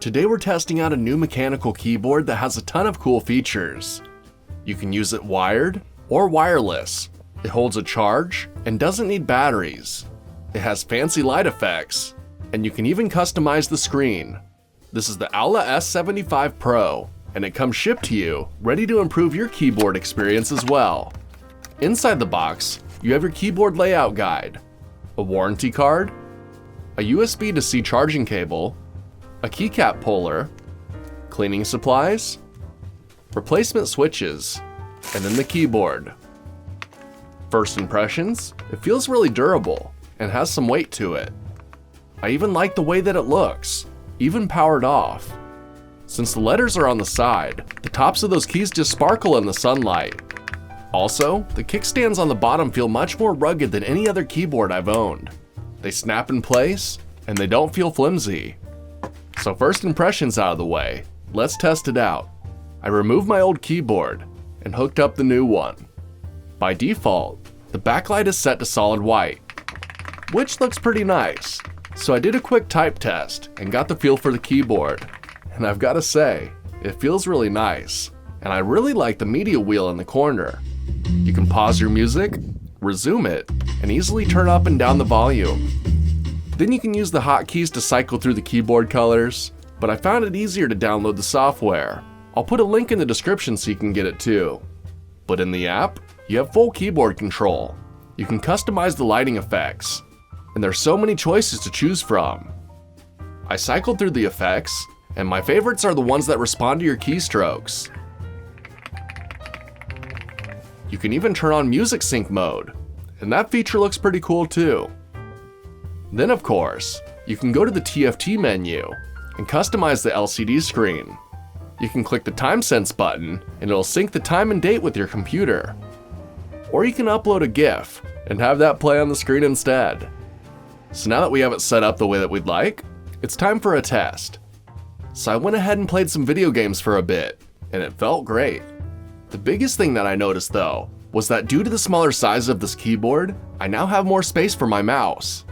Today we're testing out a new mechanical keyboard that has a ton of cool features. You can use it wired or wireless. It holds a charge and doesn't need batteries. It has fancy light effects, and you can even customize the screen. This is the Aula S75 Pro, and it comes shipped to you, ready to improve your keyboard experience as well. Inside the box, you have your keyboard layout guide, a warranty card, a USB to C charging cable, a keycap puller, cleaning supplies, replacement switches, and then the keyboard. First impressions, it feels really durable and has some weight to it. I even like the way that it looks, even powered off. Since the letters are on the side, the tops of those keys just sparkle in the sunlight. Also, the kickstands on the bottom feel much more rugged than any other keyboard I've owned. They snap in place, and they don't feel flimsy. So first impressions out of the way, let's test it out. I removed my old keyboard and hooked up the new one. By default, the backlight is set to solid white, which looks pretty nice. So I did a quick type test and got the feel for the keyboard. And I've got to say, it feels really nice. And I really like the media wheel in the corner. You can pause your music, resume it, and easily turn up and down the volume. Then you can use the hotkeys to cycle through the keyboard colors, but I found it easier to download the software. I'll put a link in the description so you can get it too. But in the app, you have full keyboard control. You can customize the lighting effects, and there's so many choices to choose from. I cycled through the effects, and my favorites are the ones that respond to your keystrokes. You can even turn on music sync mode, and that feature looks pretty cool too. Then of course, you can go to the TFT menu and customize the LCD screen. You can click the time sense button and it'll sync the time and date with your computer. Or you can upload a GIF and have that play on the screen instead. So now that we have it set up the way that we'd like, it's time for a test. So I went ahead and played some video games for a bit, and it felt great. The biggest thing that I noticed though, was that due to the smaller size of this keyboard, I now have more space for my mouse.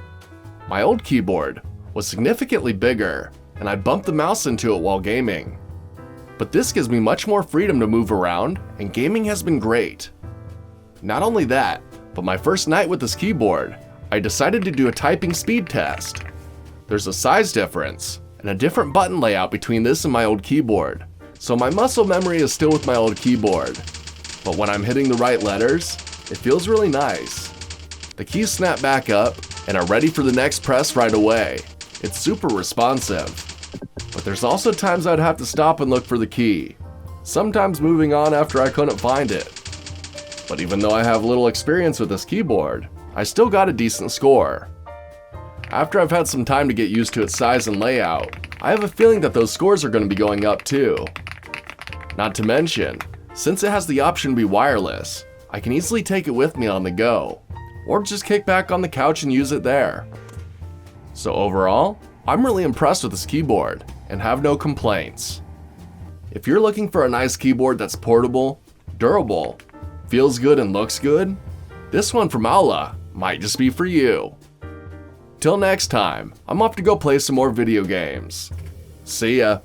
My old keyboard was significantly bigger, and I bumped the mouse into it while gaming. But this gives me much more freedom to move around, and gaming has been great. Not only that, but my first night with this keyboard, I decided to do a typing speed test. There's a size difference, and a different button layout between this and my old keyboard, so my muscle memory is still with my old keyboard. But when I'm hitting the right letters, it feels really nice. The keys snap back up, and are ready for the next press right away. It's super responsive. But there's also times I'd have to stop and look for the key, sometimes moving on after I couldn't find it. But even though I have little experience with this keyboard, I still got a decent score. After I've had some time to get used to its size and layout, I have a feeling that those scores are going to be going up too. Not to mention, since it has the option to be wireless, I can easily take it with me on the go, or just kick back on the couch and use it there. So overall, I'm really impressed with this keyboard and have no complaints. If you're looking for a nice keyboard that's portable, durable, feels good and looks good, this one from Aula might just be for you. Till next time, I'm off to go play some more video games. See ya.